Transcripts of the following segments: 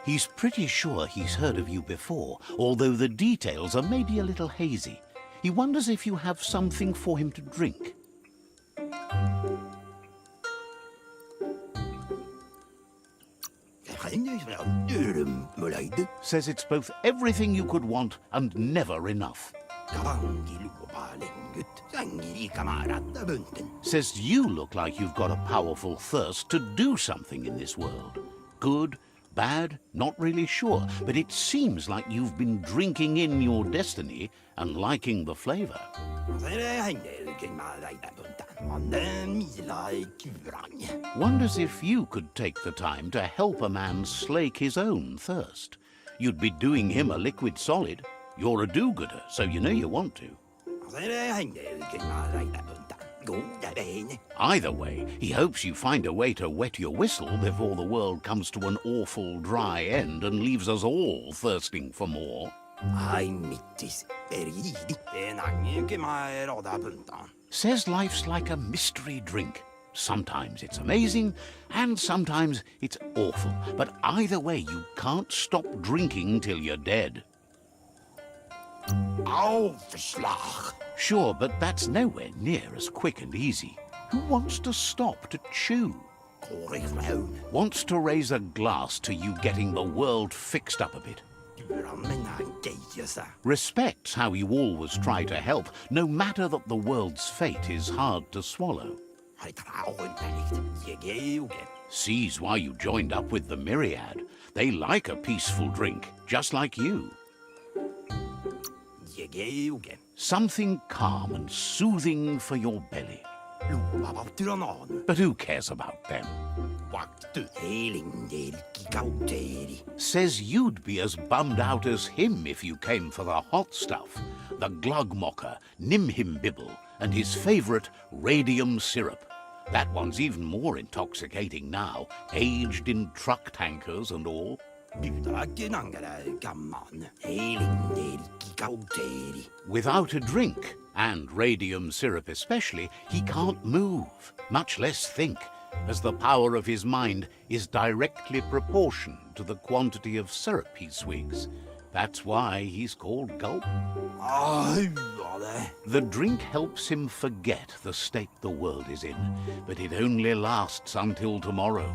He's pretty sure he's heard of you before, although the details are maybe a little hazy. He wonders if you have something for him to drink. Says it's both everything you could want and never enough. Says you look like you've got a powerful thirst to do something in this world. Good, bad, not really sure, but it seems like you've been drinking in your destiny and liking the flavor. Wonders if you could take the time to help a man slake his own thirst. You'd be doing him a liquid solid. You're a do-gooder, so you know you want to. Either way, he hopes you find a way to wet your whistle before the world comes to an awful dry end and leaves us all thirsting for more. Says life's like a mystery drink. Sometimes it's amazing, and sometimes it's awful. But either way, you can't stop drinking till you're dead. Sure, but that's nowhere near as quick and easy. Who wants to stop to chew? Wants to raise a glass to you getting the world fixed up a bit. Respects how you always try to help, no matter that the world's fate is hard to swallow. Sees why you joined up with the myriad. They like a peaceful drink, just like you. Something calm and soothing for your belly. But who cares about them? Says you'd be as bummed out as him if you came for the hot stuff. The glugmocker, nimhimbibble, and his favourite radium syrup. That one's even more intoxicating now, aged in truck tankers and all. Without a drink, and radium syrup especially, he can't move, much less think, as the power of his mind is directly proportioned to the quantity of syrup he swigs. That's why he's called Gulp. The drink helps him forget the state the world is in, but it only lasts until tomorrow.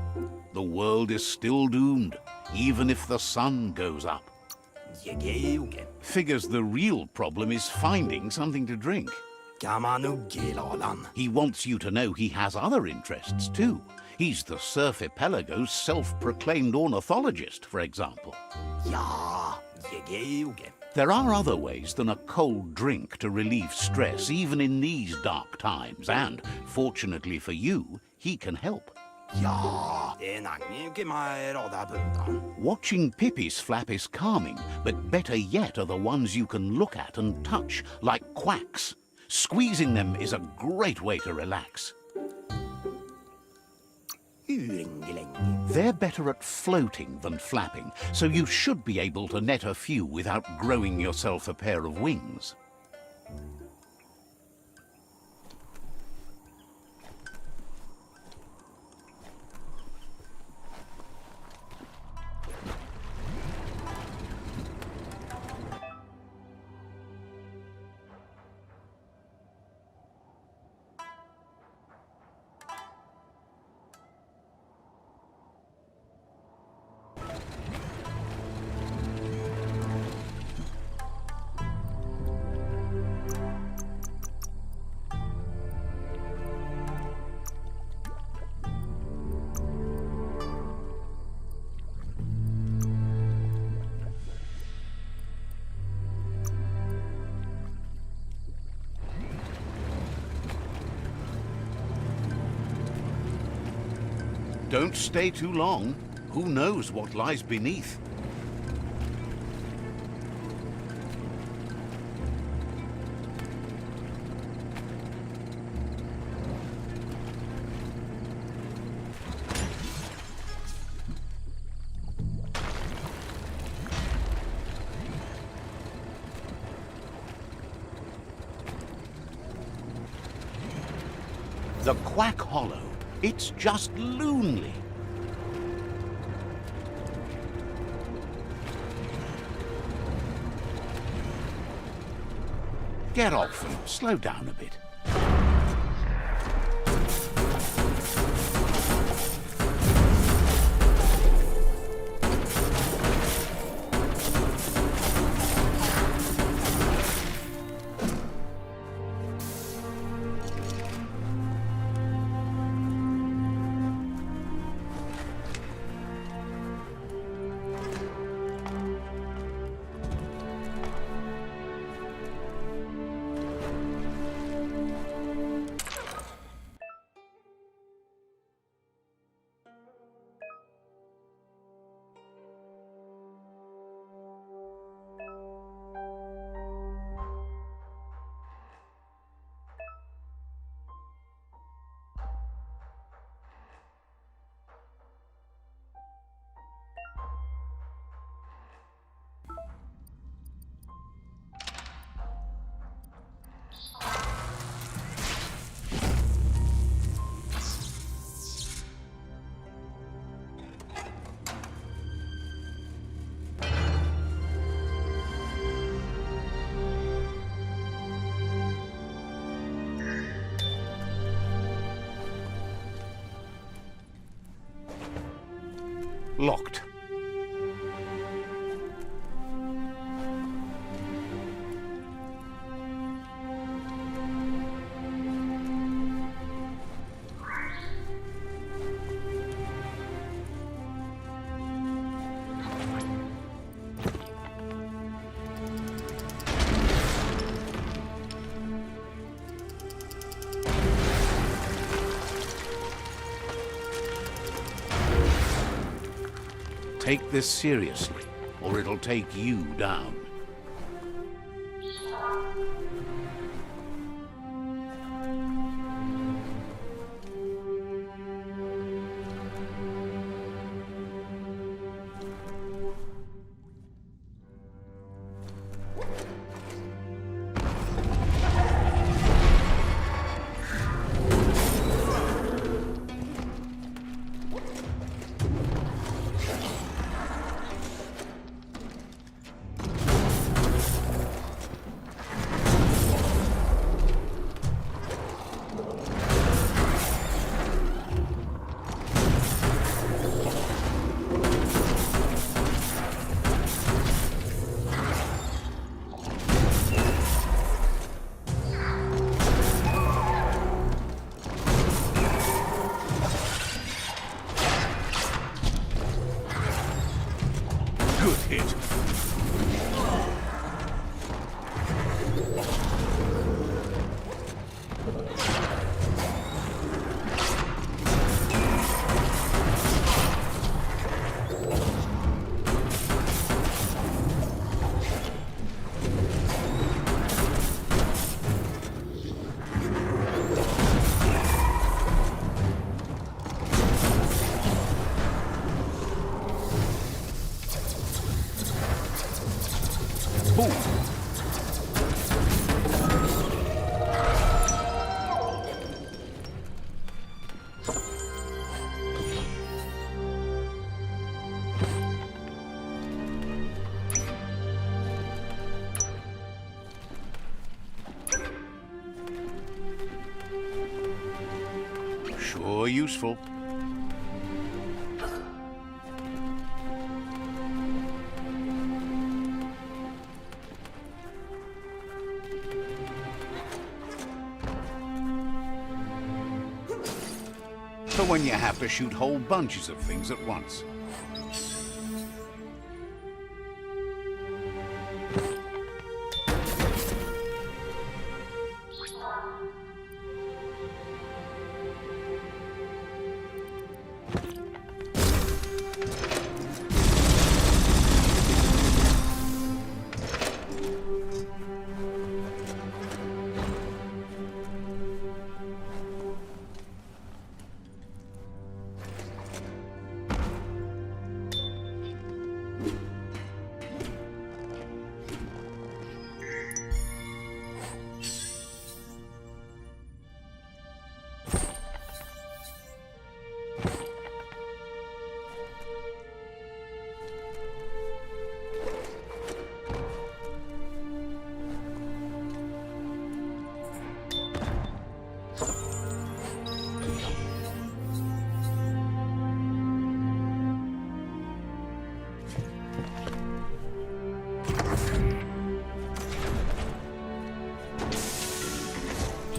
The world is still doomed, even if the sun goes up. Figures the real problem is finding something to drink. He wants you to know he has other interests too. He's the Surfipelago's self-proclaimed ornithologist, for example. There are other ways than a cold drink to relieve stress, even in these dark times, and, fortunately for you, he can help. Watching Pippi's flap is calming, but better yet are the ones you can look at and touch, like quacks. Squeezing them is a great way to relax. They're better at floating than flapping, so you should be able to net a few without growing yourself a pair of wings. Don't stay too long. Who knows what lies beneath? The Quack Hollow. It's just lonely. Get off and slow down a bit. Locked. Take this seriously, or it'll take you down. Good hit. Sure useful. For when you have to shoot whole bunches of things at once.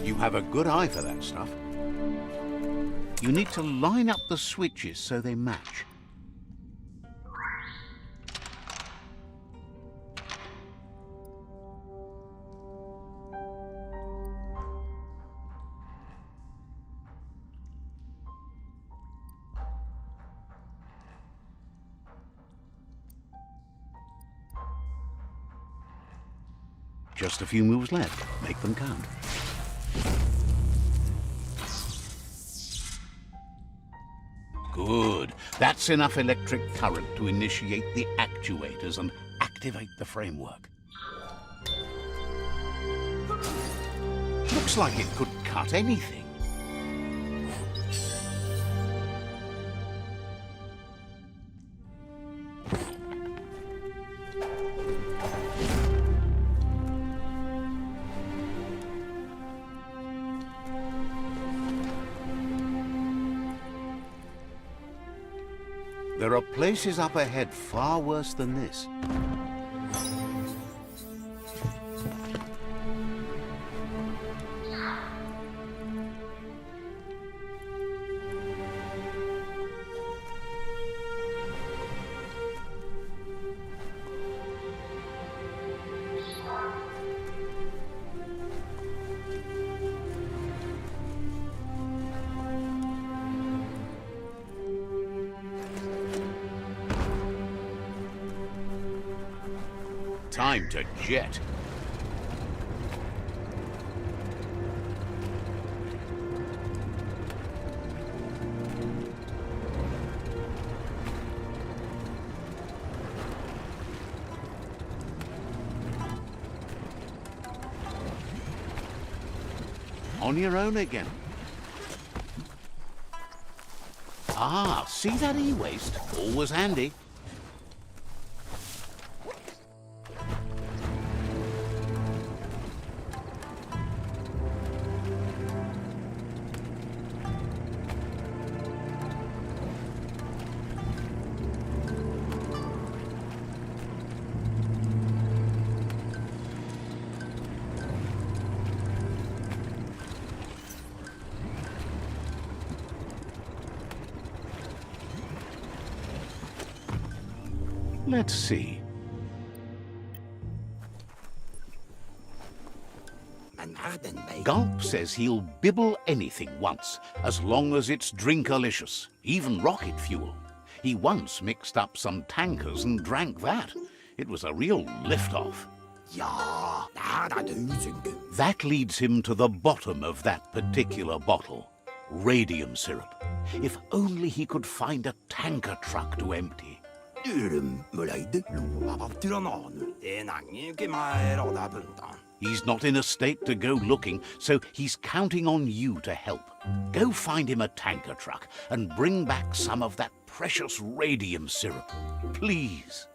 You have a good eye for that stuff. You need to line up the switches so they match. Just a few moves left. Make them count. Good. That's enough electric current to initiate the actuators and activate the framework. Looks like it could cut anything. There are places up ahead far worse than this. Time to jet. On your own again. Ah, see that e-waste? Always handy. Let's see. Gulp says he'll bibble anything once, as long as it's drinkalicious, even rocket fuel. He once mixed up some tankers and drank that. It was a real lift-off. That leads him to the bottom of that particular bottle. Radium syrup. If only he could find a tanker truck to empty. He's not in a state to go looking, so he's counting on you to help. Go find him a tanker truck and bring back some of that precious radium syrup. Please.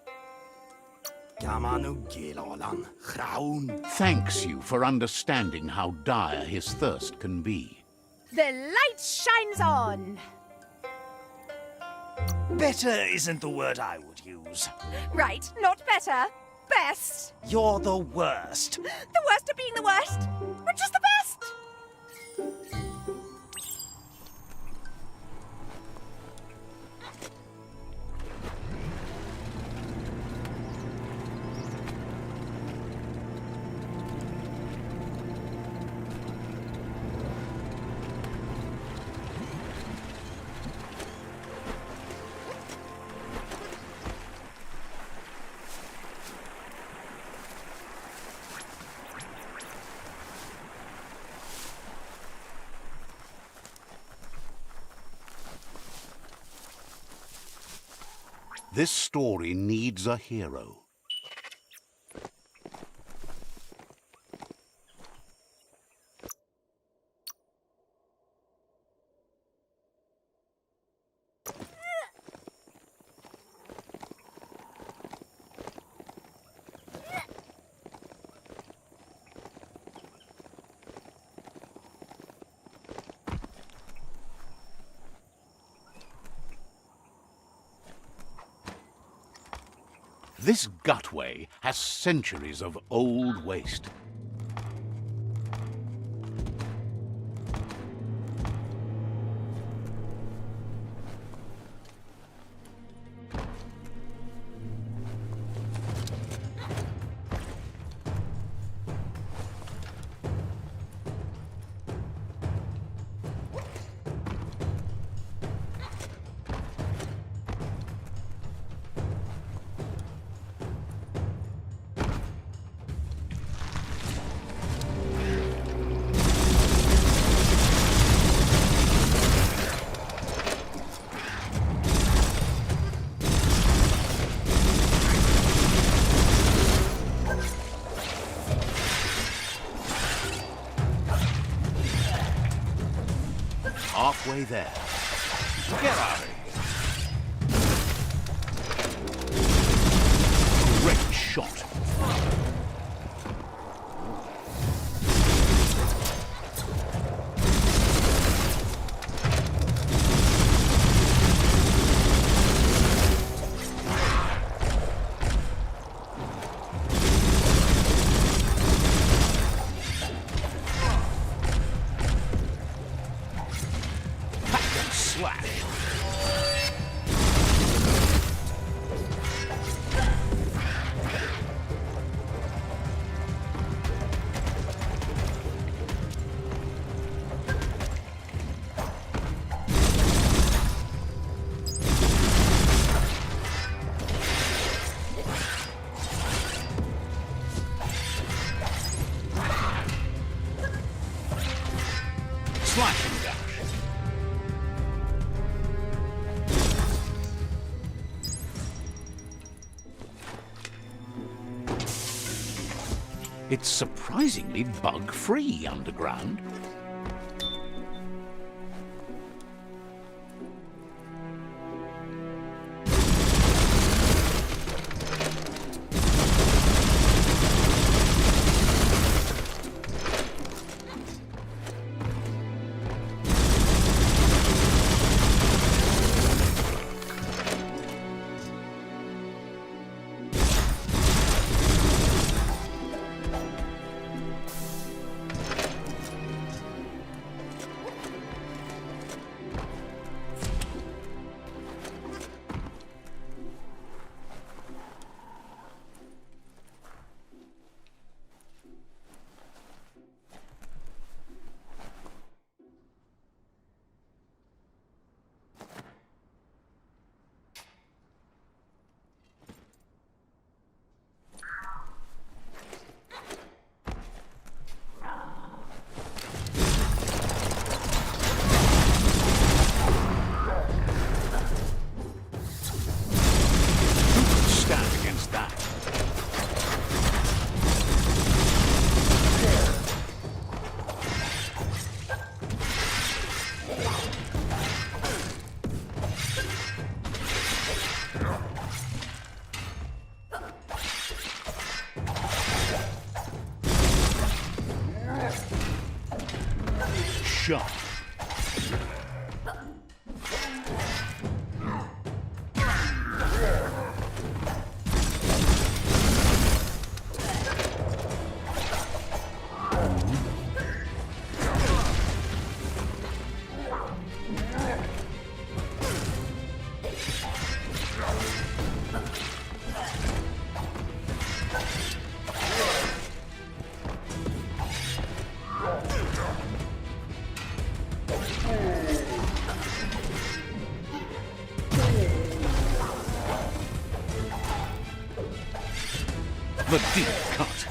Thanks you for understanding how dire his thirst can be. The light shines on. Better isn't the word I would use. Right, not better. Best. You're the worst. The worst of being the worst. We're just the best. This story needs a hero. This gutway has centuries of old waste. halfway there. Get out of here. Great shot. Slash and dash. It's surprisingly bug-free underground. Shot. The deep cut.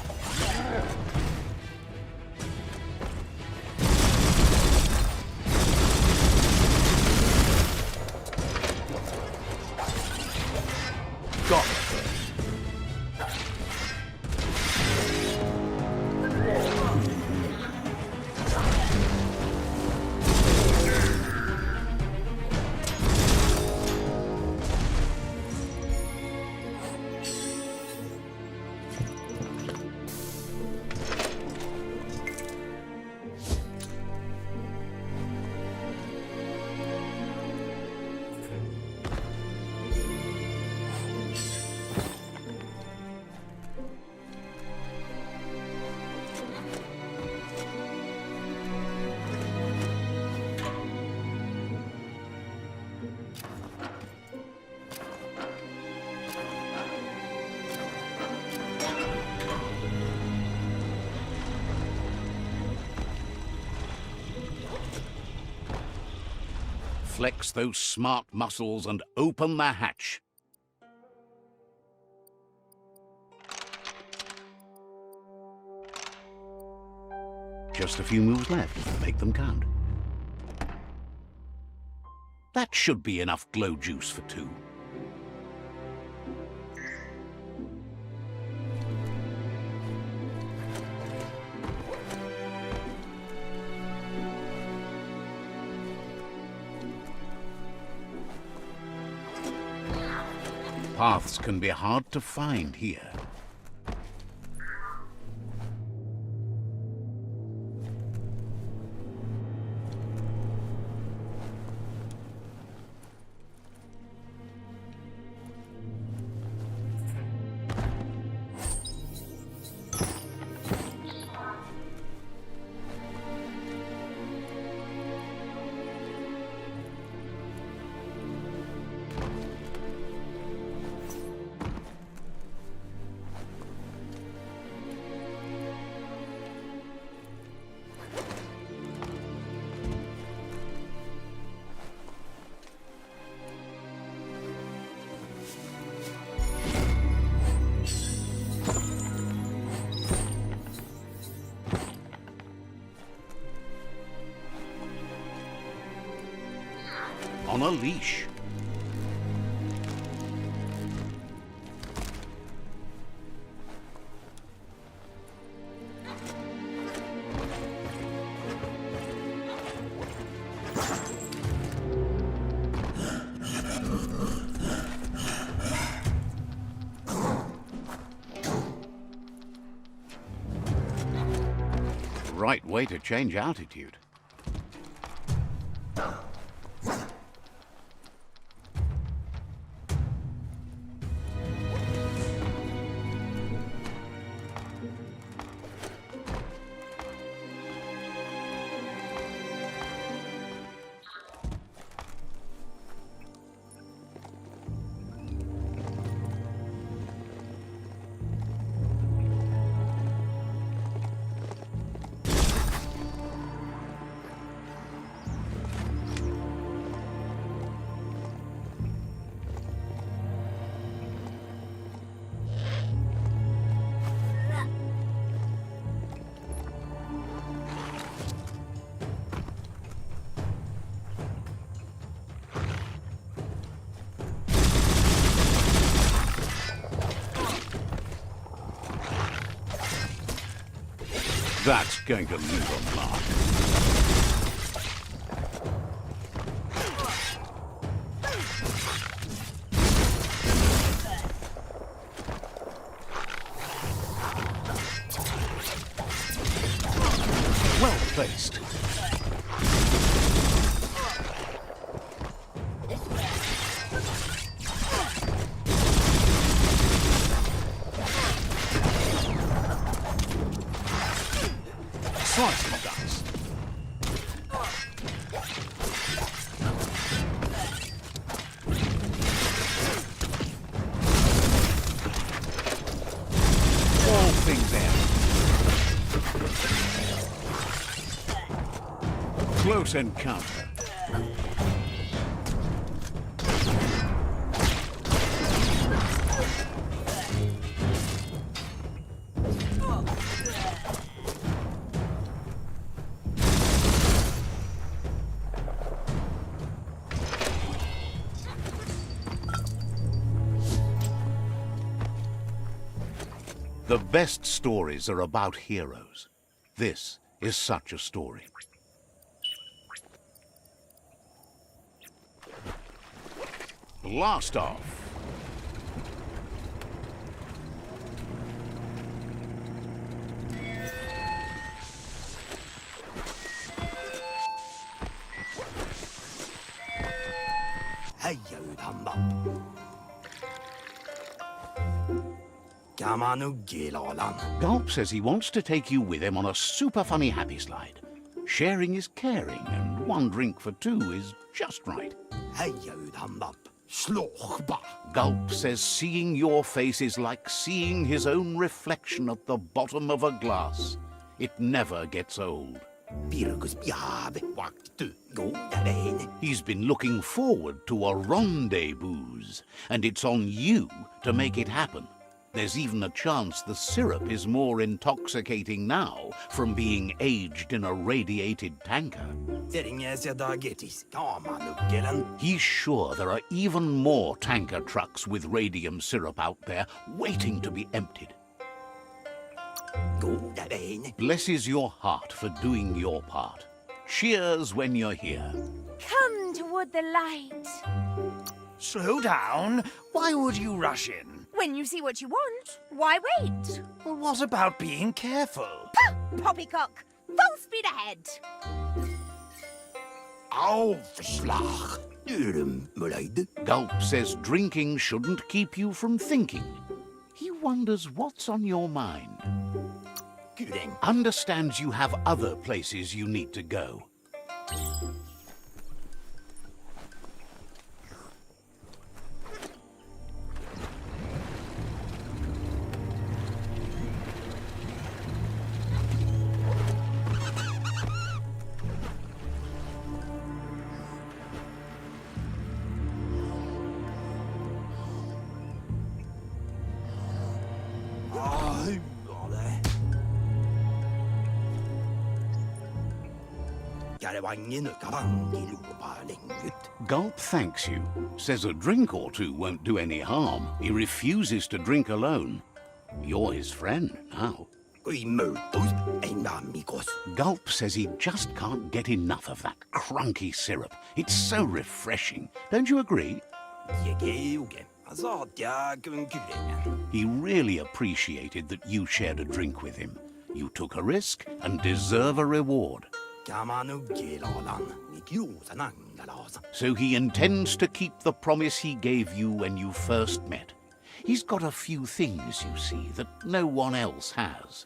Got it. Flex those smart muscles and open the hatch. Just a few moves left to make them count. That should be enough glow juice for two. Paths can be hard to find here. On a leash. Right way to change altitude. That's going to leave a mark. Well placed. Slice and dice. All things end. Close encounter. The best stories are about heroes. This is such a story. Blast off. Gulp says he wants to take you with him on a super funny happy slide. Sharing is caring, and one drink for two is just right. Gulp says seeing your face is like seeing his own reflection at the bottom of a glass. It never gets old. He's been looking forward to a rendezvous, and it's on you to make it happen. There's even a chance the syrup is more intoxicating now from being aged in a radiated tanker. He's sure there are even more tanker trucks with radium syrup out there waiting to be emptied. Blesses your heart for doing your part. Cheers when you're here. Come toward the light. Slow down. Why would you rush in? When you see what you want, why wait? Well, what about being careful? Poppycock, full speed ahead. Aufslag. Mulaid. Gulp says drinking shouldn't keep you from thinking. He wonders what's on your mind. Kuring. Understands you have other places you need to go. Gulp thanks you, says a drink or two won't do any harm. He refuses to drink alone. You're his friend now. Gulp says he just can't get enough of that crunky syrup. It's so refreshing. Don't you agree? He really appreciated that you shared a drink with him. You took a risk and deserve a reward. So he intends to keep the promise he gave you when you first met. He's got a few things, you see, that no one else has.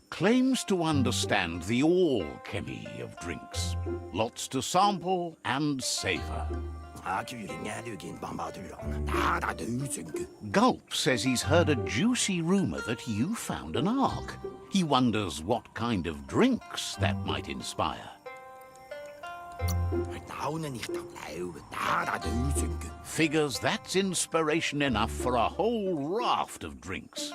Claims to understand the alchemy of drinks. Lots to sample and savor. Gulp says he's heard a juicy rumor that you found an ark. He wonders what kind of drinks that might inspire. Figures that's inspiration enough for a whole raft of drinks.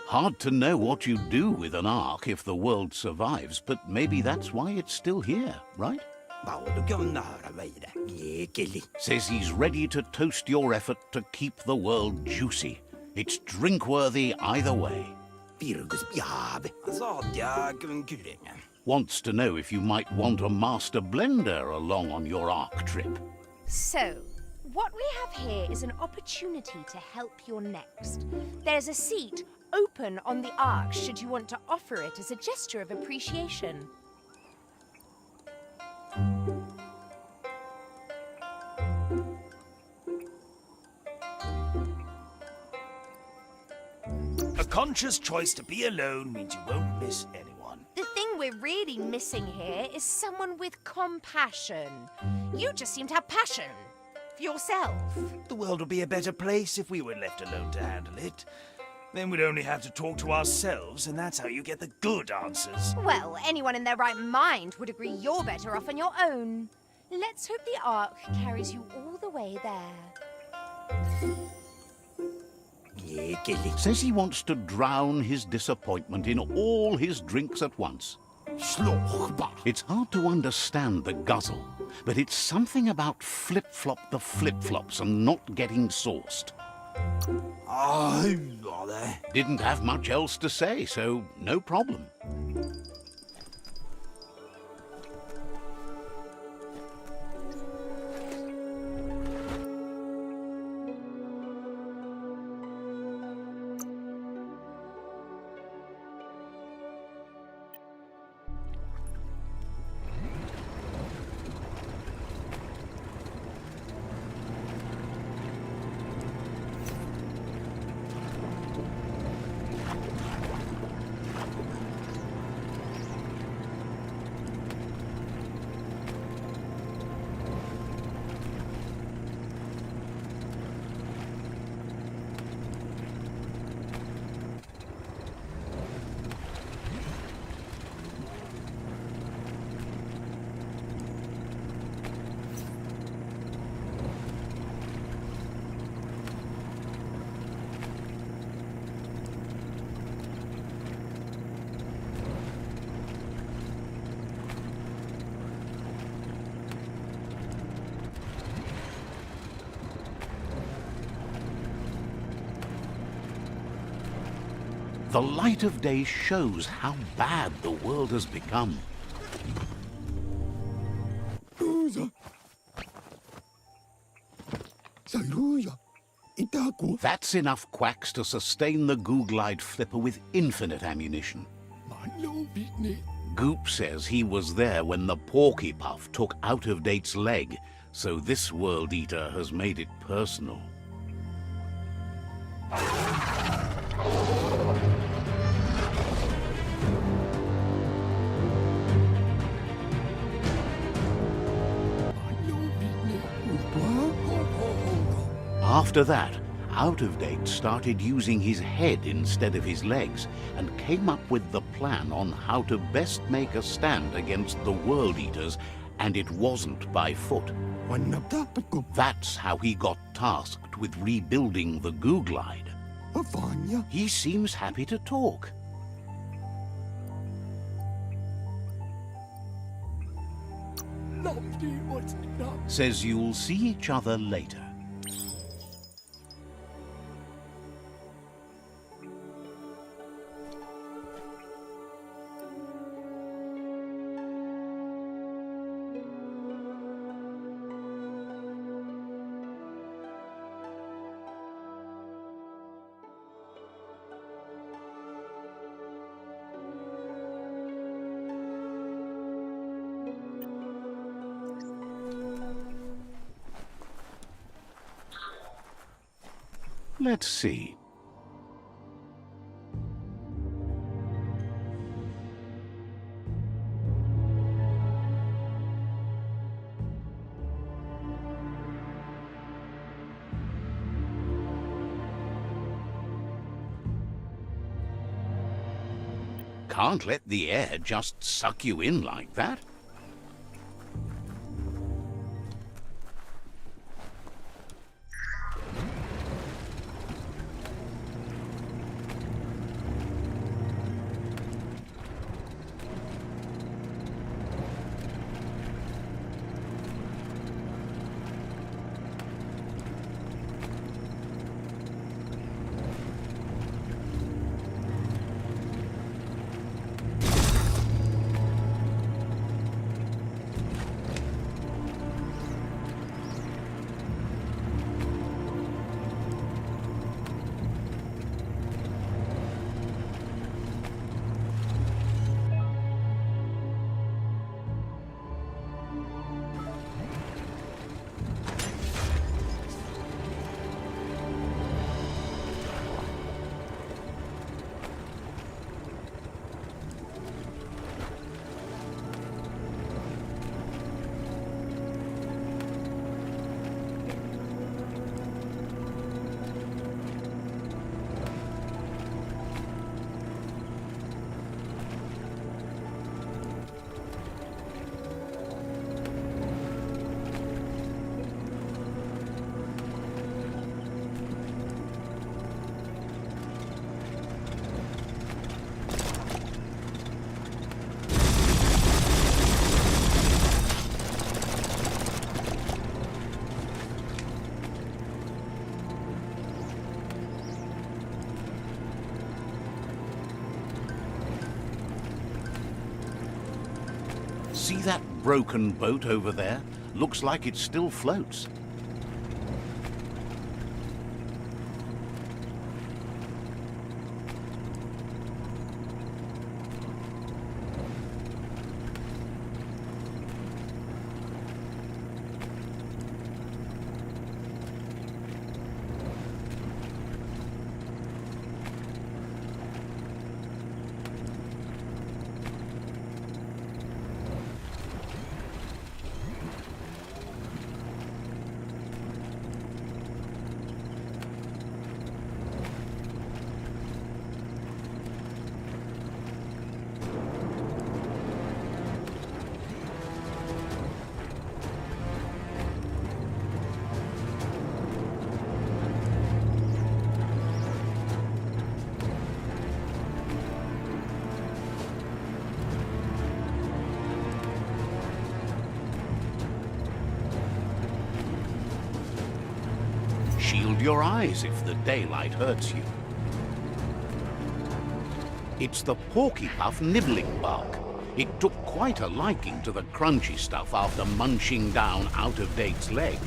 Hard to know what you'd do with an ark if the world survives, but maybe that's why it's still here, right? Says he's ready to toast your effort to keep the world juicy. It's drink-worthy either way. Wants to know if you might want a master blender along on your ark trip. So, what we have here is an opportunity to help your next. There's a seat open on the ark should you want to offer it as a gesture of appreciation. A conscious choice to be alone means you won't miss anyone. The thing we're really missing here is someone with compassion. You just seem to have passion for yourself. The world would be a better place if we were left alone to handle it. Then we'd only have to talk to ourselves, and that's how you get the good answers. Well, anyone in their right mind would agree you're better off on your own. Let's hope the ark carries you all the way there. Says he wants to drown his disappointment in all his drinks at once. It's hard to understand the guzzle, but it's something about flip-flop the flip-flops and not getting sauced. Didn't have much else to say, so no problem. The light of day shows how bad the world has become. That's enough quacks to sustain the Googlide flipper with infinite ammunition. Goop says he was there when the Porky Puff took Out of Date's leg, so this World Eater has made it personal. After that, Out of Date started using his head instead of his legs and came up with the plan on how to best make a stand against the World Eaters, and it wasn't by foot. That's how he got tasked with rebuilding the Googlide. He seems happy to talk. Says you'll see each other later. Let's see. Can't let the air just suck you in like that. See that broken boat over there? Looks like it still floats. Shield your eyes if the daylight hurts you. It's the porky-puff nibbling bug. It took quite a liking to the crunchy stuff after munching down out-of-date's leg.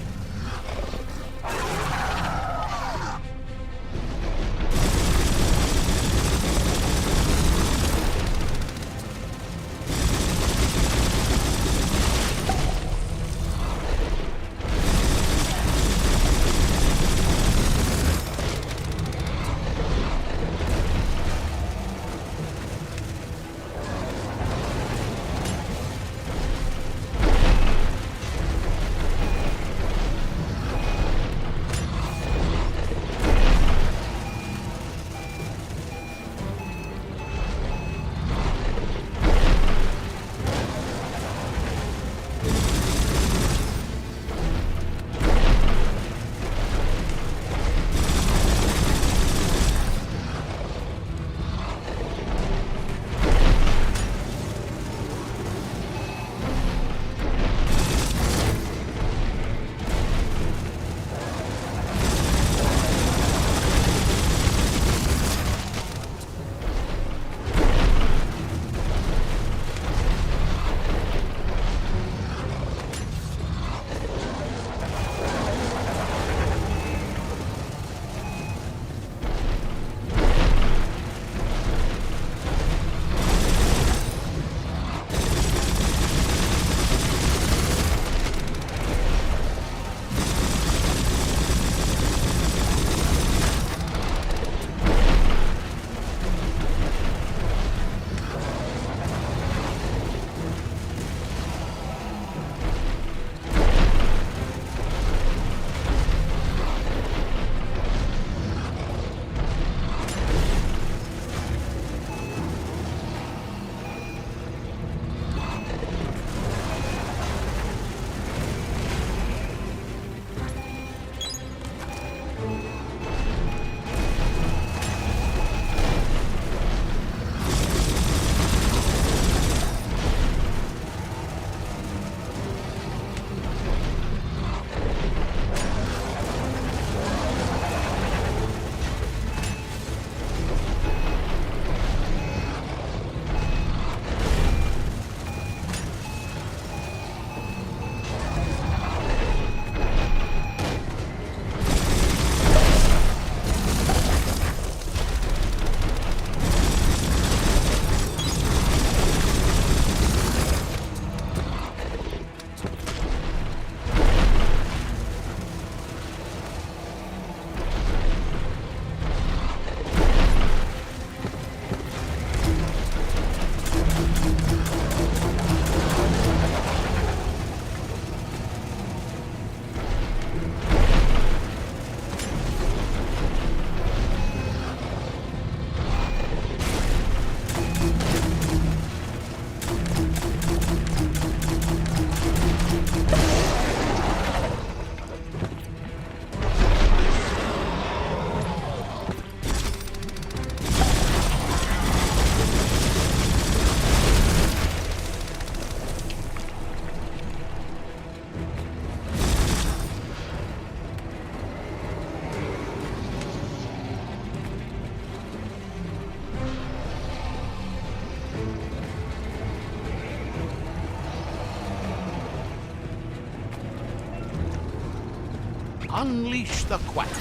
Unleash the quacks.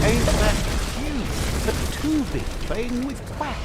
Ain't that cute? The two big playing with quacks.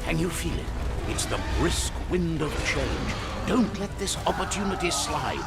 Can you feel it? It's the brisk wind of change. Don't let this opportunity slide.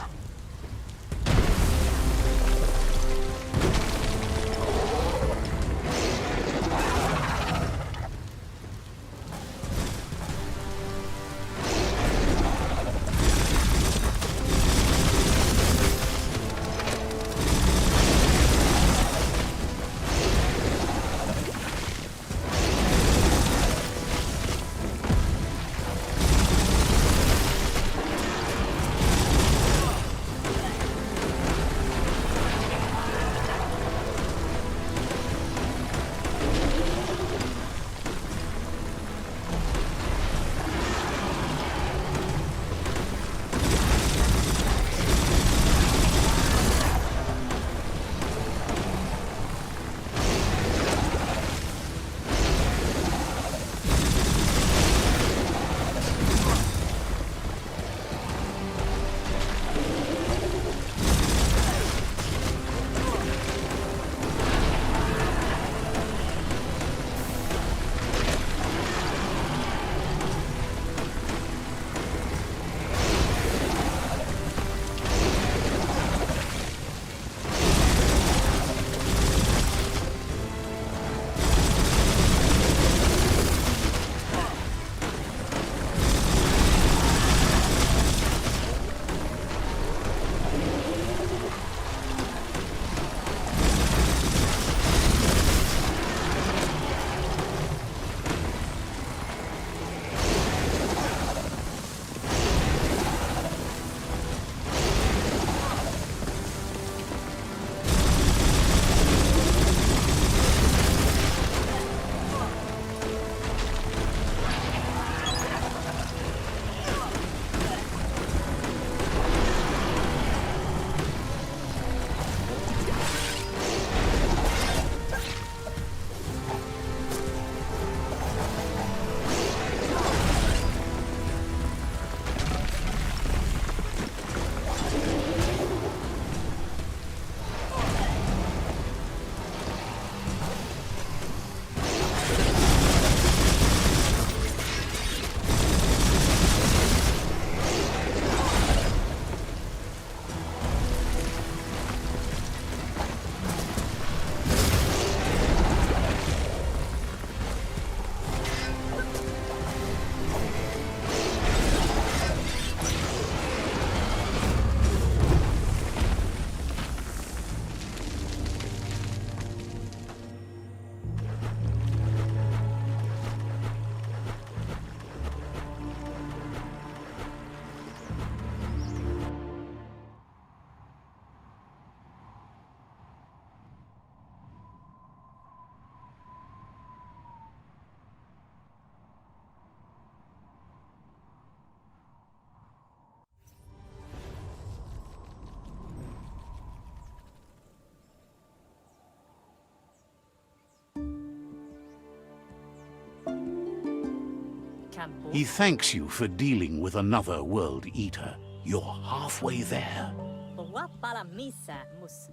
He thanks you for dealing with another World Eater. You're halfway there.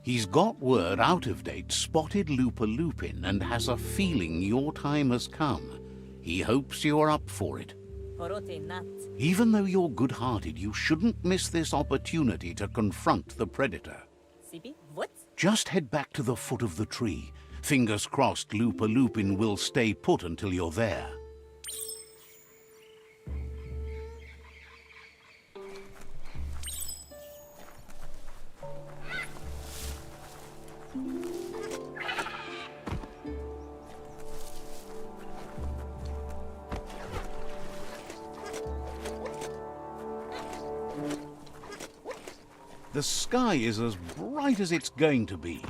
He's got word out of date spotted Lupin and has a feeling your time has come. He hopes you're up for it. Even though you're good-hearted, you shouldn't miss this opportunity to confront the Predator. Just head back to the foot of the tree. Fingers crossed Lupin will stay put until you're there. The sky is as bright as it's going to be.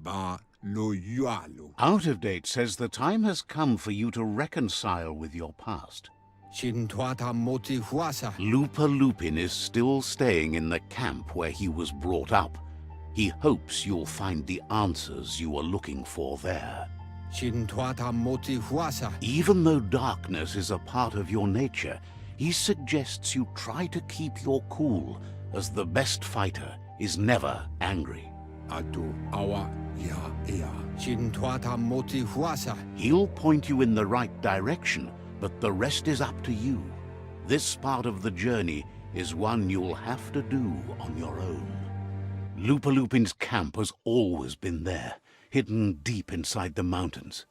Ba lo yualo. Out of Date says the time has come for you to reconcile with your past. Shin tuata moti huasa. Lupa Lupin is still staying in the camp where he was brought up. He hopes you'll find the answers you are looking for there. Shin tuata moti huasa. Even though darkness is a part of your nature, he suggests you try to keep your cool, as the best fighter is never angry. Atu awa ya ea. Shin tuata moti huasa. He'll point you in the right direction, but the rest is up to you. This part of the journey is one you'll have to do on your own. Lupa Lupin's camp has always been there, hidden deep inside the mountains.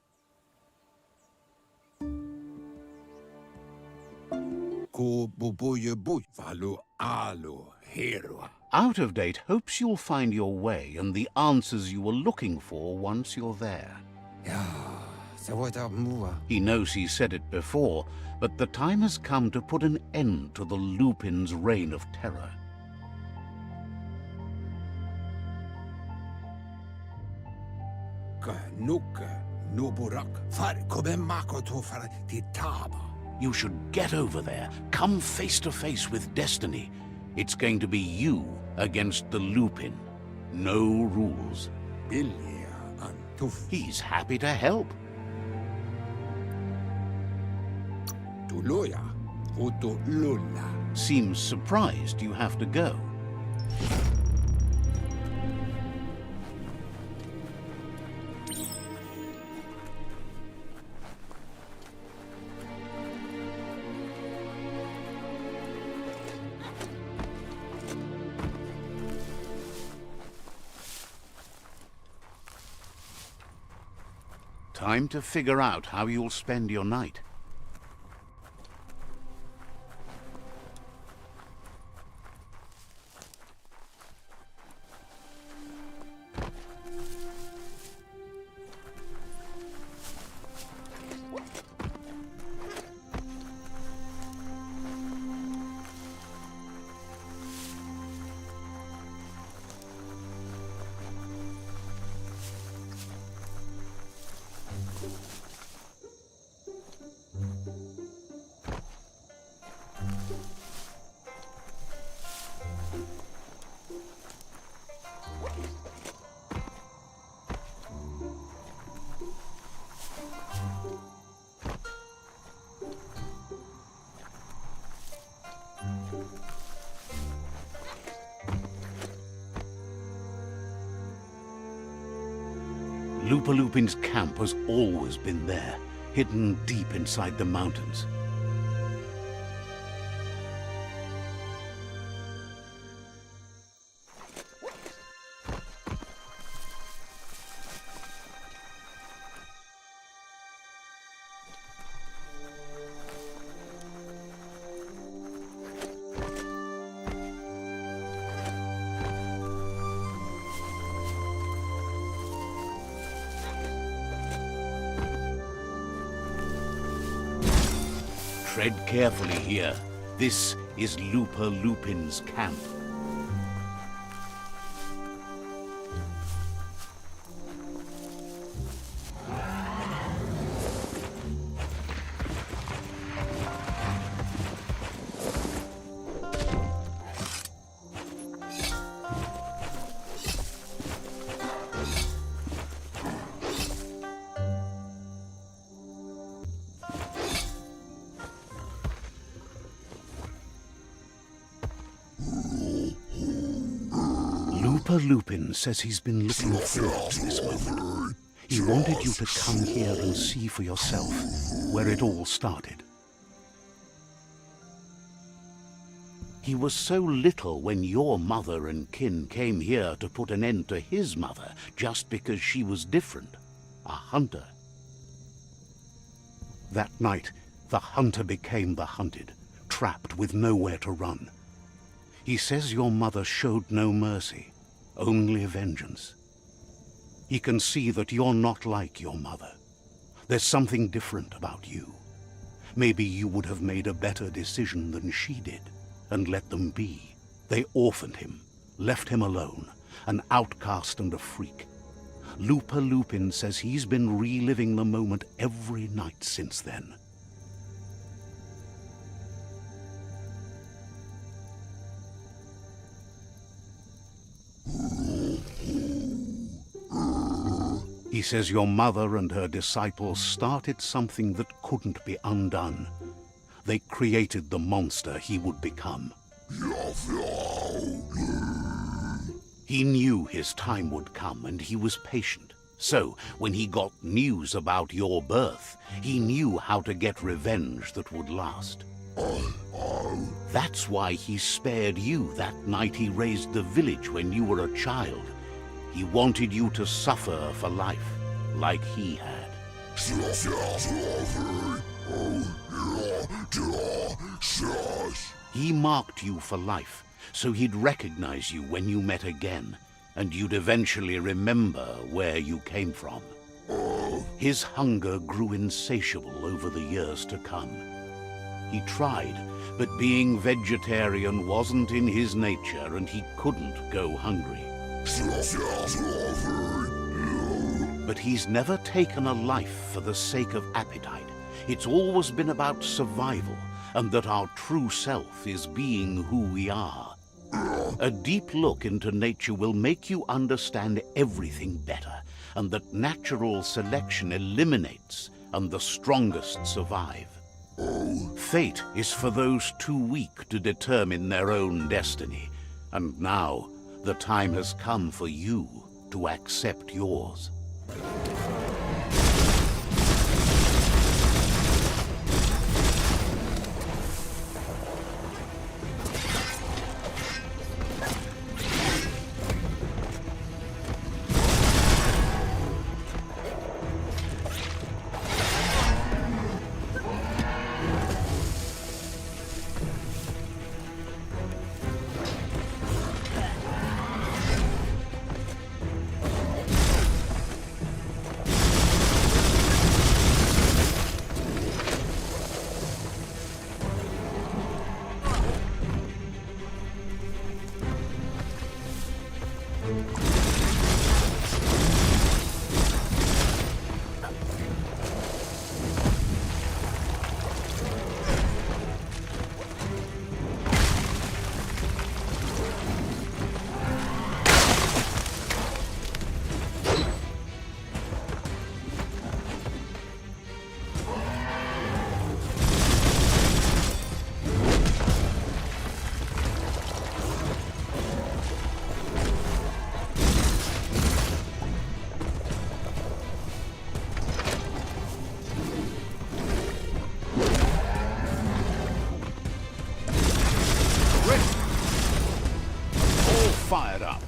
Ko bubuye bui. Valo alo hero. Out of Date hopes you'll find your way and the answers you were looking for once you're there. Ya. Sawata mua. He knows he said it before, but the time has come to put an end to the Lupin's reign of terror. Ka nuka nuburak. Far kobe mako to far titaba. You should get over there, come face to face with destiny. It's going to be you against the Lupin. No rules. Bilia antuf. He's happy to help. Tuloya. Uto lula. Seems surprised you have to go. Time to figure out how you'll spend your night. Lupa Lupin's camp has always been there, hidden deep inside the mountains. Tread carefully here. This is Lupa Lupin's camp. Lupa Lupin says he's been looking forward to this moment. He wanted you to come here and see for yourself where it all started. He was so little when your mother and kin came here to put an end to his mother just because she was different, a hunter. That night, The hunter became the hunted, trapped with nowhere to run. He says your mother showed no mercy, only vengeance. He can see that you're not like your mother. There's something different about you. Maybe you would have made a better decision than she did, and let them be. They orphaned him, left him alone, an outcast and a freak. Lupa Lupin says he's been reliving the moment every night since then. He says your mother and her disciples started something that couldn't be undone. They created the monster he would become. He knew his time would come, and he was patient. So, when he got news about your birth, he knew how to get revenge that would last. That's why he spared you that night he raised the village when you were a child. He wanted you to suffer for life, like he had. He marked you for life, so he'd recognize you when you met again, and you'd eventually remember where you came from. His hunger grew insatiable over the years to come. He tried, but being vegetarian wasn't in his nature, and he couldn't go hungry. But he's never taken a life for the sake of appetite. It's always been about survival, and that our true self is being who we are. A deep look into nature will make you understand everything better, and that natural selection eliminates, and the strongest survive. Fate is for those too weak to determine their own destiny, and now the time has come for you to accept yours. Fired up.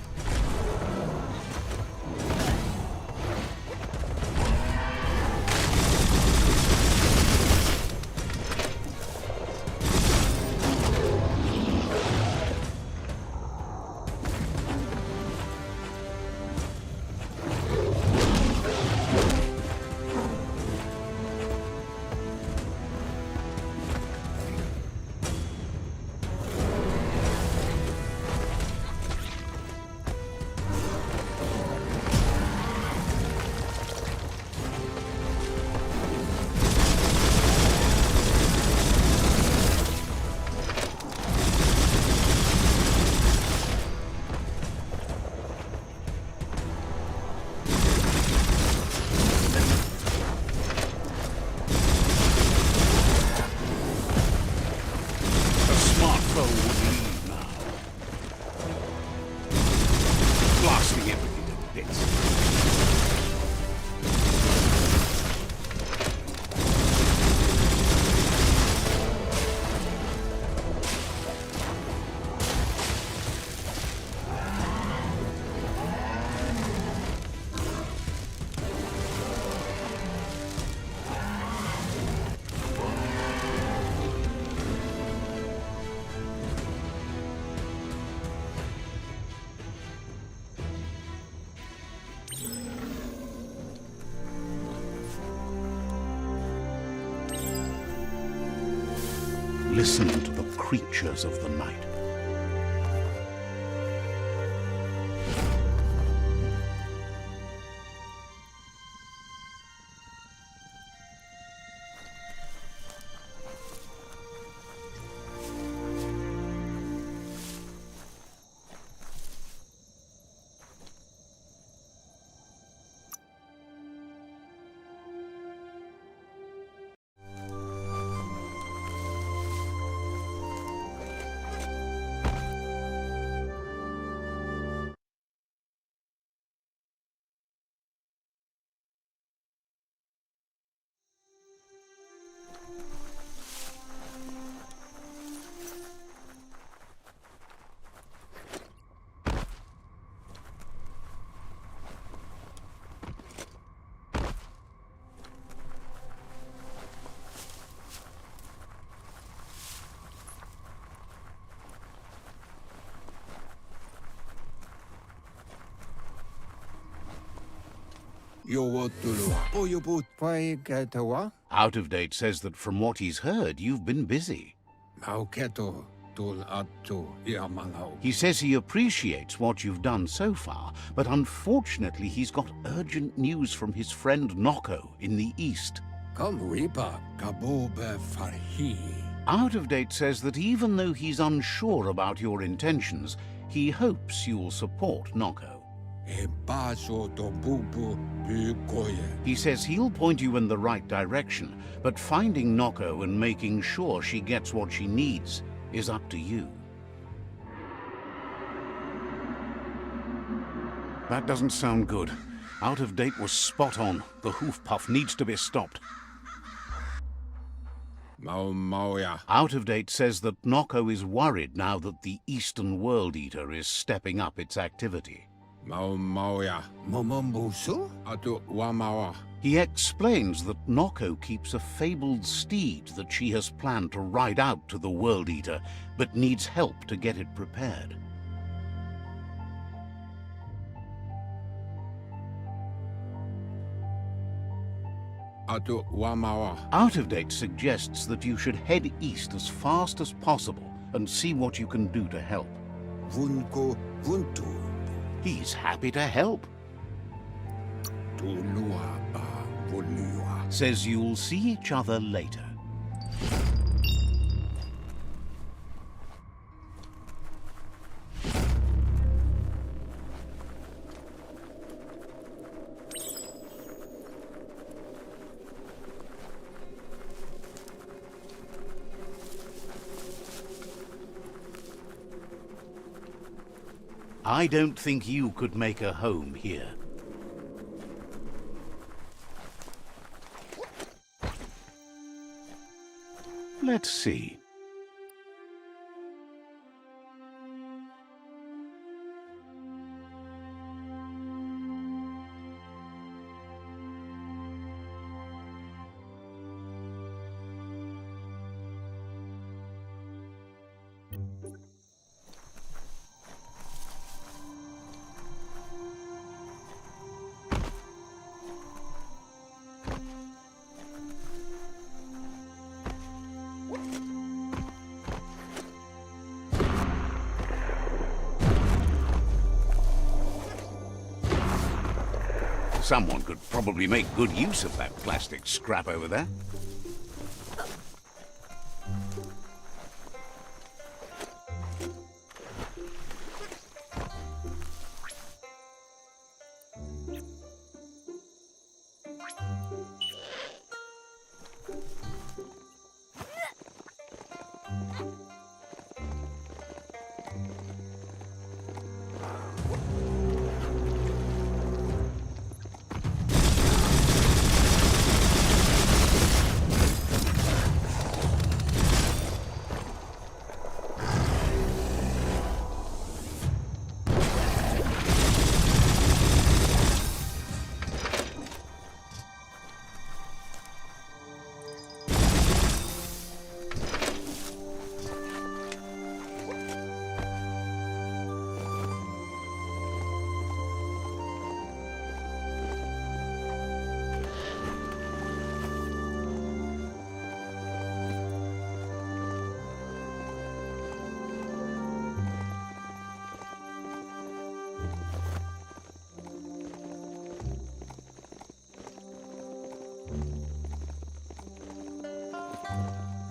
listen to the creatures of the night. Out of Date says that from what he's heard, you've been busy. He says he appreciates what you've done so far, but unfortunately he's got urgent news from his friend Noko in the east. Out of Date says that even though he's unsure about your intentions, he hopes you'll support Noko. He says he'll point you in the right direction, but finding Noko and making sure she gets what she needs is up to you. That doesn't sound good. Out of Date was spot on. The hoof puff needs to be stopped. Out of Date says that Noko is worried now that the Eastern World Eater is stepping up its activity. He explains that Noko keeps a fabled steed that she has planned to ride out to the World Eater, but needs help to get it prepared. Out of Date suggests that you should head east as fast as possible and see what you can do to help. He's happy to help. Says you'll see each other later. I don't think you could make a home here. Let's see. Someone could probably make good use of that plastic scrap over there.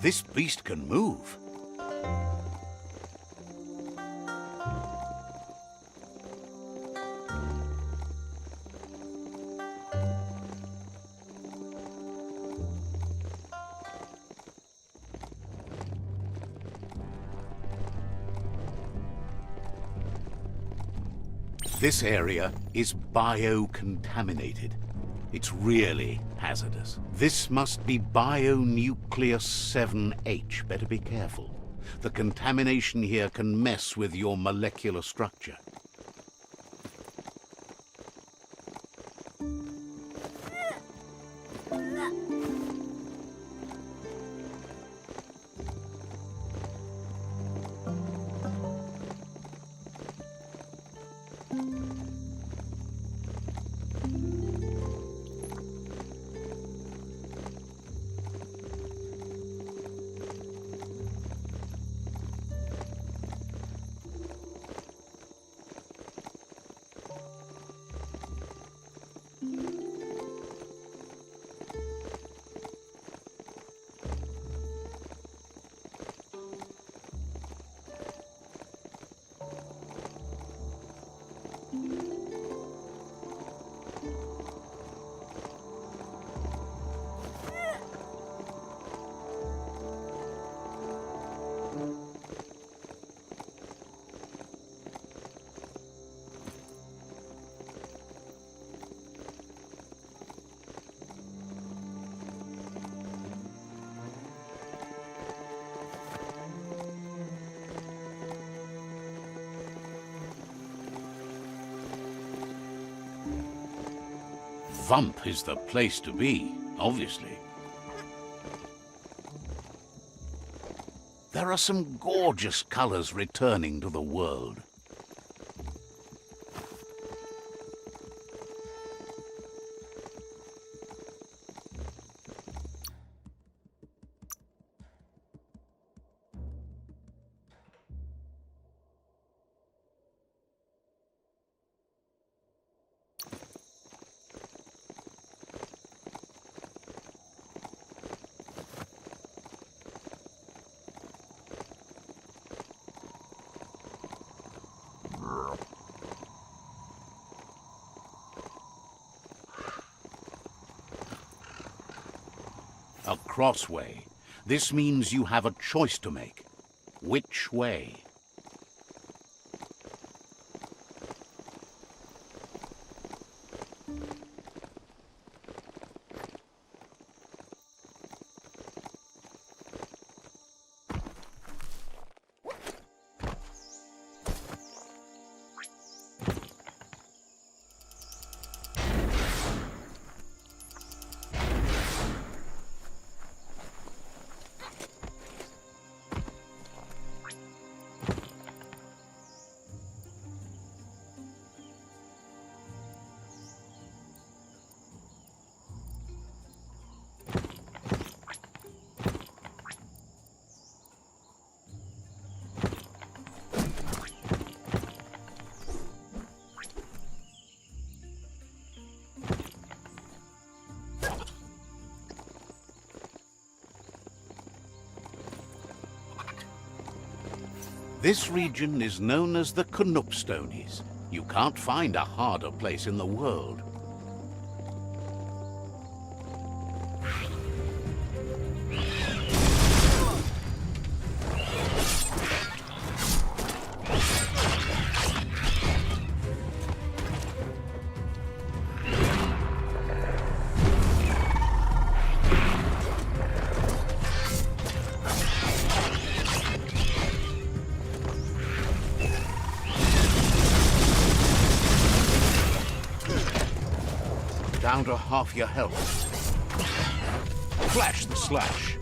This beast can move. This area is biocontaminated. It's really hazardous. This must be Bionucleus 7H. Better be careful. The contamination here can mess with your molecular structure. Vump is the place to be, obviously. There are some gorgeous colors returning to the world. A crossway. This means you have a choice to make. Which way? This region is known as the Canupstones. You can't find a harder place in the world. Down to half your health. Flash the slash.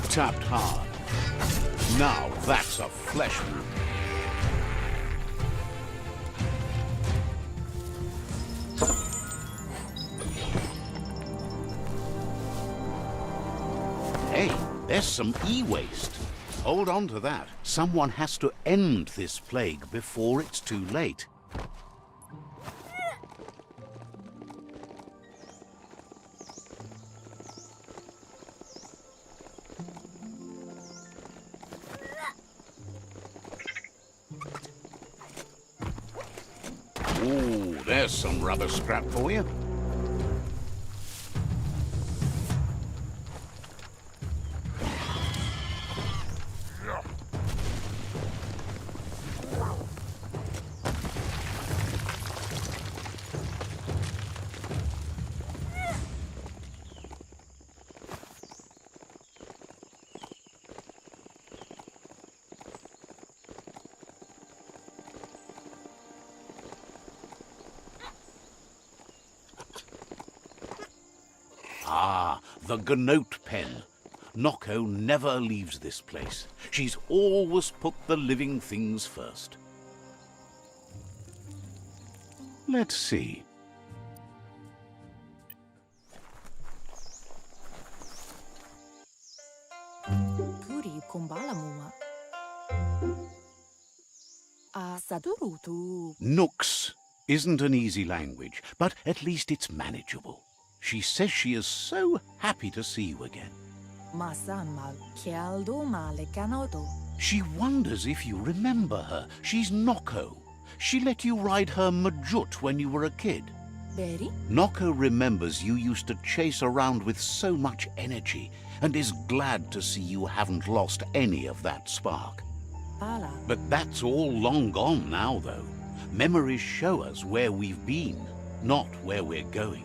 Tapped hard. Now that's a flesh wound. Hey, there's some e-waste. Hold on to that. Someone has to end this plague before it's too late. Ooh, there's some rubber scrap for you. Ah, the Gnote pen. Noko never leaves this place. She's always put the living things first. Let's see. Kuri kumbala muma. Sadurutu. Nooks isn't an easy language, but at least it's manageable. She says she is so happy to see you again. Masanmal kialdo male kanoto. She wonders if you remember her. She's Noko. She let you ride her Majut when you were a kid. Beri? Noko remembers you used to chase around with so much energy and is glad to see you haven't lost any of that spark. Pala. But that's all long gone now, though. Memories show us where we've been, not where we're going.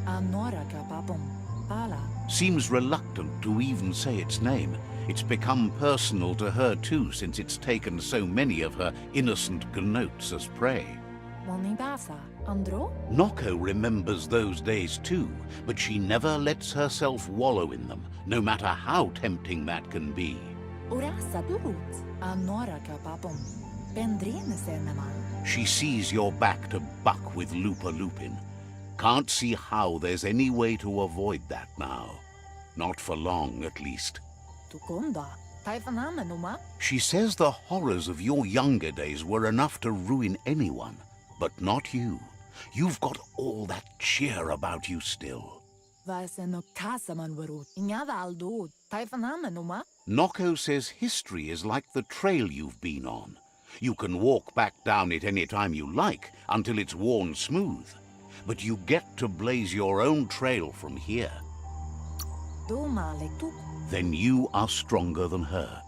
Anora kapapom. Pala. Seems reluctant to even say its name. It's become personal to her too, since it's taken so many of her innocent gnotes as prey. Monibasa. Andro? Noko remembers those days too, but she never lets herself wallow in them, no matter how tempting that can be. Urasa durut. Anora kapapom. Pendrine senema. She sees you're back to buck with Lupa Lupin. Can't see how there's any way to avoid that now. Not for long, at least. Tukonda. Taifanamenuma. She says the horrors of your younger days were enough to ruin anyone, but not you. You've got all that cheer about you still. Vaseno kasaman varut. Inyada aldo. Taifanamenuma. Noko says history is like the trail you've been on. You can walk back down it any time you like, until it's worn smooth. But you get to blaze your own trail from here. Do male tuk. Then you are stronger than her.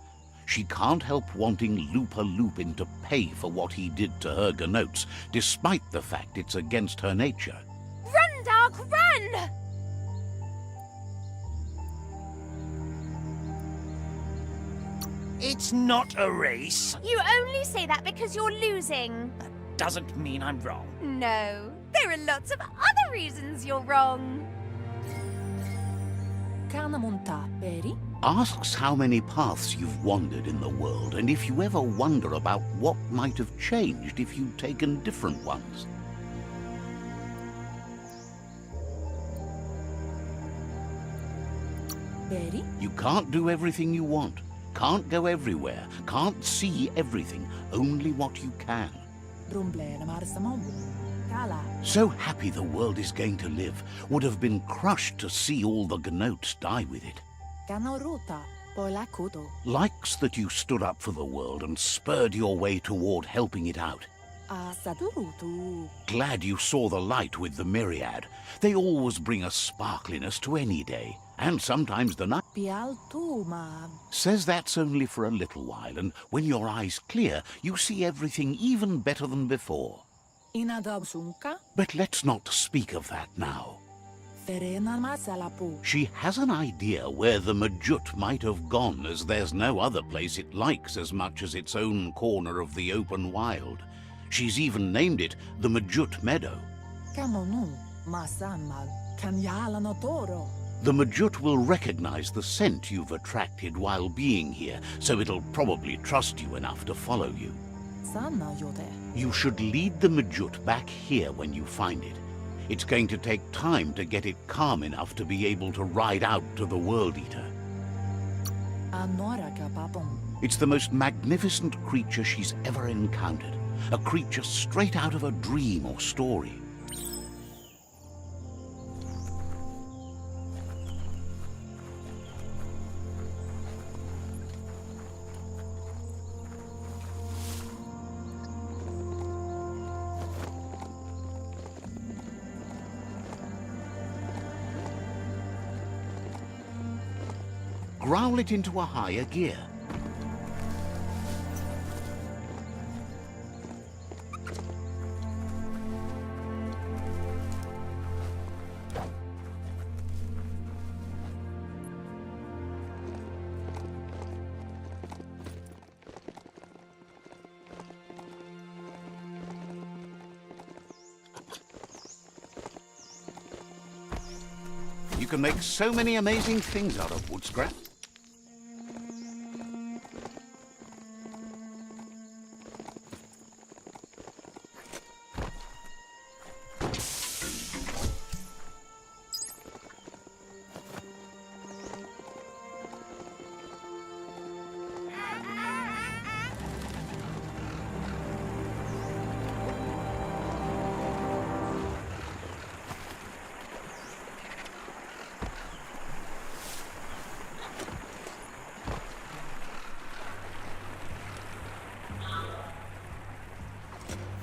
She can't help wanting Lupa Lupin to pay for what he did to her gnotes, despite the fact it's against her nature. Run, Dark, run! It's not a race. You only say that because you're losing. That doesn't mean I'm wrong. No, there are lots of other reasons you're wrong. Kanamunta. Beri? Asks how many paths you've wandered in the world, and if you ever wonder about what might have changed if you'd taken different ones. Beri? You can't do everything you want, can't go everywhere, can't see everything, only what you can. Brumblene marsamobu. Kala. So happy the world is going to live, would have been crushed to see all the gnotes die with it. Kanoruta. Polakuto. Likes that you stood up for the world and spurred your way toward helping it out. Sadurutu. Glad you saw the light with the myriad. They always bring a sparkliness to any day, and sometimes the night. Pialtuma. Says that's only for a little while, and when your eyes clear, you see everything even better than before. Inadabsunka. But let's not speak of that now. Ferena masalapu. She has an idea where the Majut might have gone, as there's no other place it likes as much as its own corner of the open wild. She's even named it the Majut Meadow. Kamonu. Masamal, Kanyala no Toro. The Majut will recognize the scent you've attracted while being here, so it'll probably trust you enough to follow you. Sana yote. You should lead the Majut back here when you find it. It's going to take time to get it calm enough to be able to ride out to the World Eater. Anora kapapom. It's the most magnificent creature she's ever encountered. A creature straight out of a dream or story. Growl it into a higher gear. You can make so many amazing things out of wood scrap.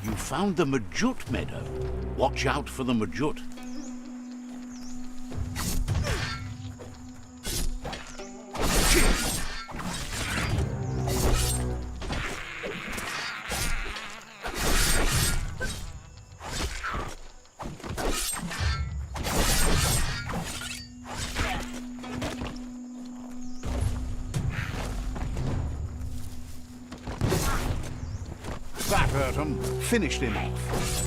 You found the Majut meadow. Watch out for the Majut. That hurt him. Finished him off.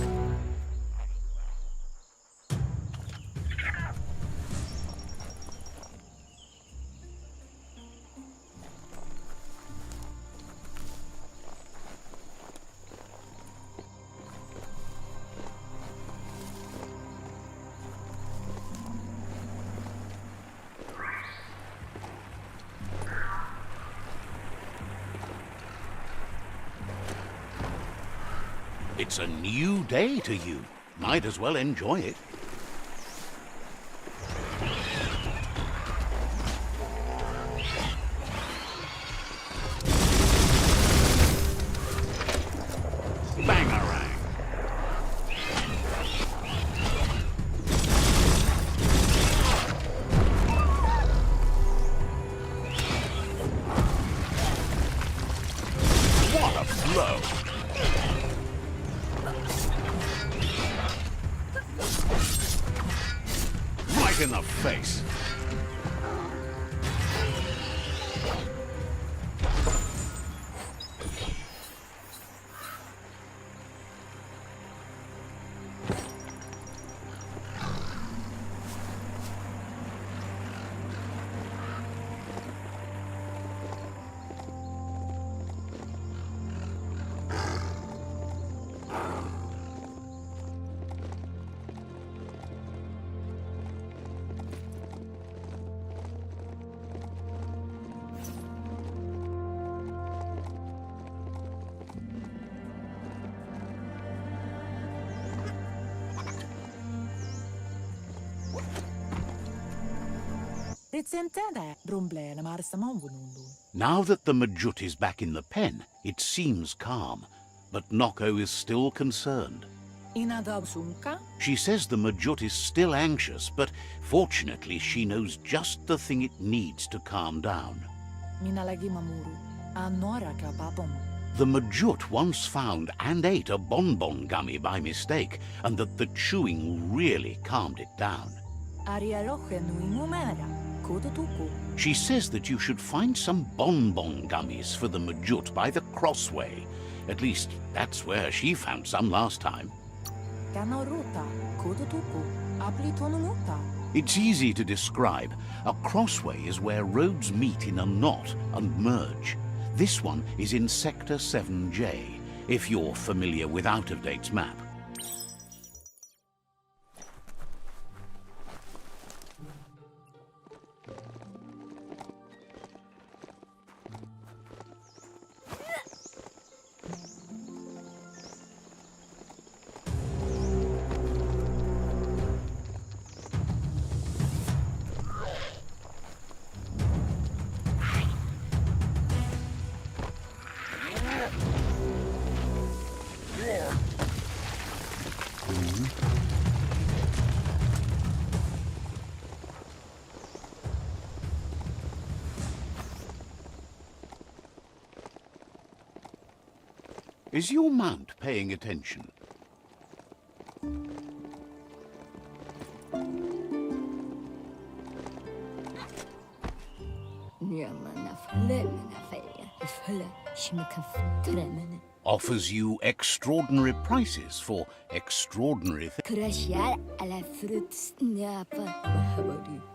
It's a new day to you. Might as well enjoy it. Bangarang. What a blow! Right in the face. Ritsentende, brumblene marsamonvunundu. Now that the Majut is back in the pen, it seems calm, but Noko is still concerned. Inadabsunka? She says the Majut is still anxious, but fortunately she knows just the thing it needs to calm down. Minalagi mamuru. Anora kapapom. The Majut once found and ate a bonbon gummy by mistake, and that the chewing really calmed it down. Ariaroche nuimumera. Kututuku. She says that you should find some bonbon gummies for the Majut by the crossway. At least, that's where she found some last time. Kanaruta, Kototuku, Aplitonumuta. It's easy to describe. A crossway is where roads meet in a knot and merge. This one is in Sector 7J, if you're familiar with Out-of-Date's map. Is your mount paying attention? Offers you extraordinary prices for extraordinary things.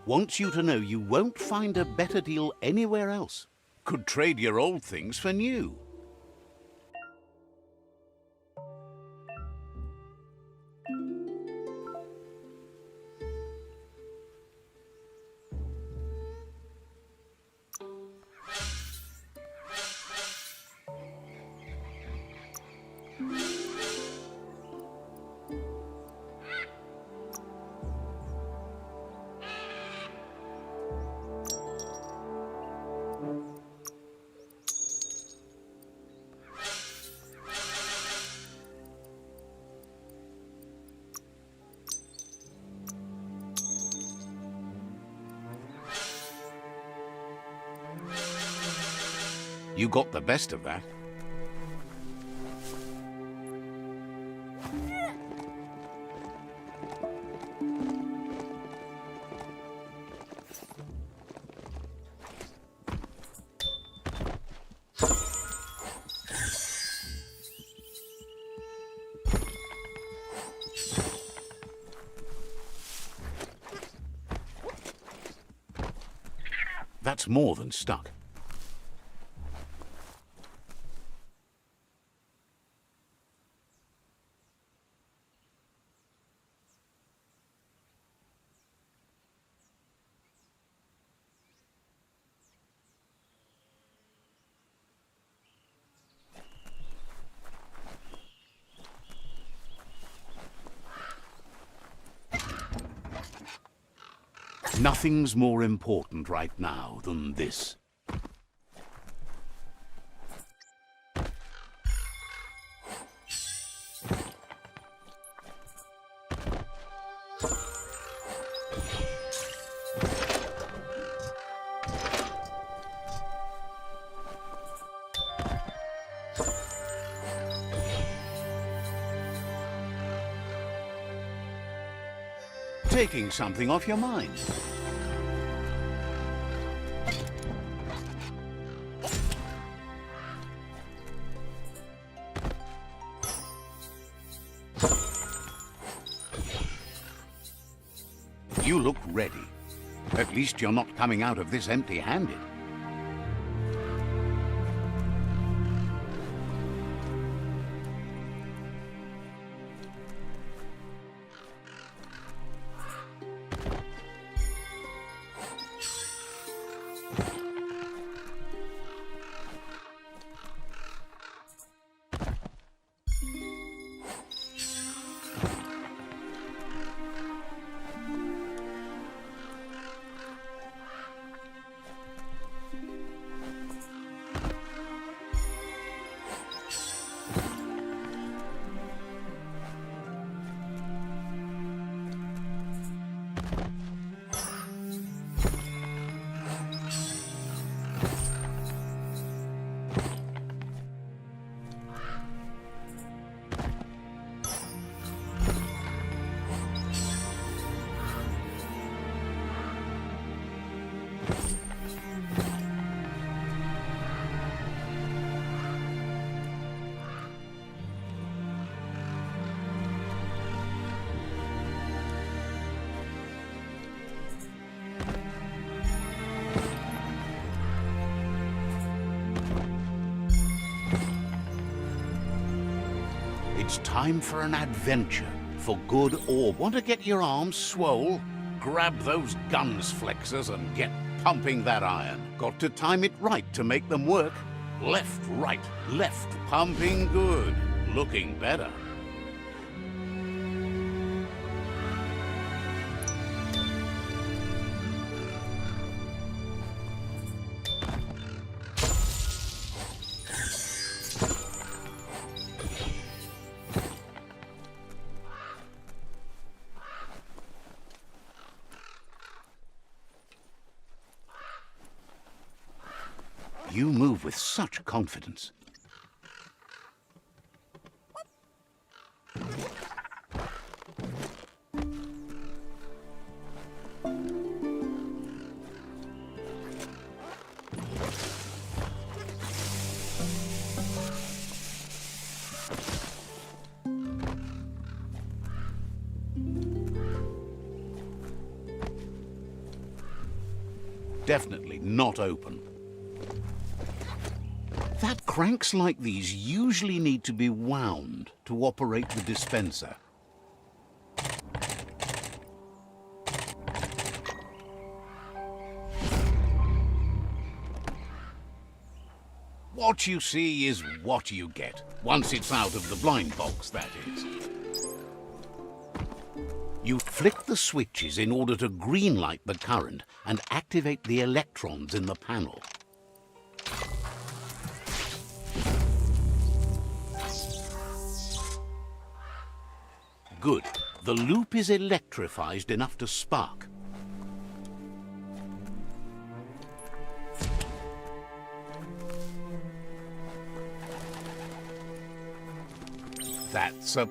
Wants you to know you won't find a better deal anywhere else. Could trade your old things for new. You got the best of that. That's more than stuck. Nothing's more important right now than this. Taking something off your mind. You look ready. At least you're not coming out of this empty-handed. It's time for an adventure, for good or want to get your arms swole? Grab those guns flexors and get pumping that iron. Got to time it right to make them work. Left, right, left, pumping good. Looking better. You move with such confidence. Definitely not open. That cranks like these usually need to be wound to operate the dispenser. What you see is what you get, once it's out of the blind box, that is. You flick the switches in order to green-light the current and activate the electrons in the panel. Good. The loop is electrified enough to spark. That's a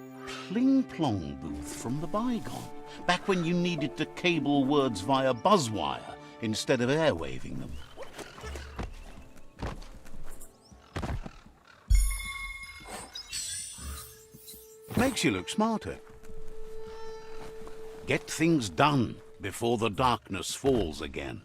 pling-plong booth from the bygone, back when you needed to cable words via buzzwire instead of airwaving them. Makes you look smarter. Get things done before the darkness falls again.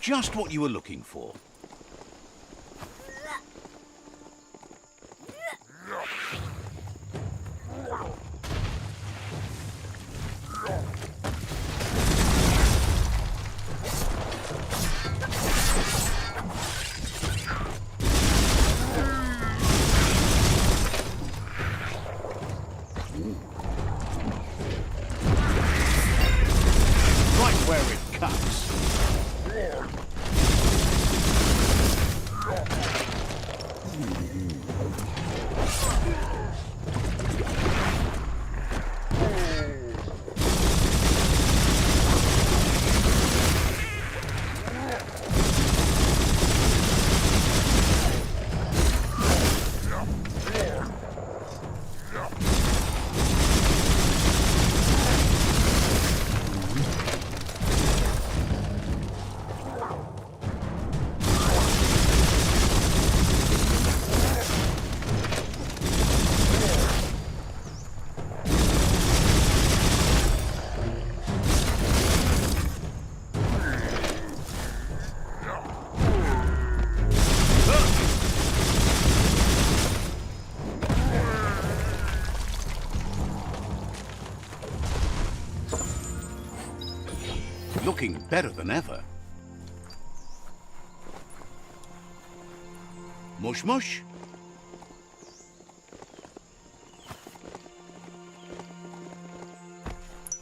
Just what you were looking for. Right where it cuts. Looking better than ever. Mush mush.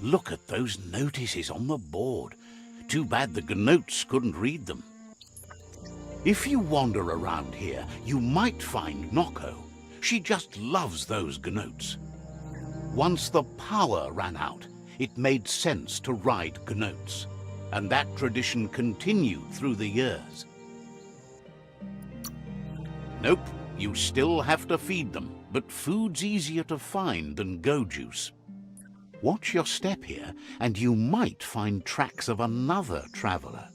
Look at those notices on the board. Too bad the gnotes couldn't read them. If you wander around here, you might find Noko. She just loves those gnotes. Once the power ran out, it made sense to ride gnotes. and that tradition continued through the years. Nope, you still have to feed them, but food's easier to find than go juice. Watch your step here, and you might find tracks of another traveler.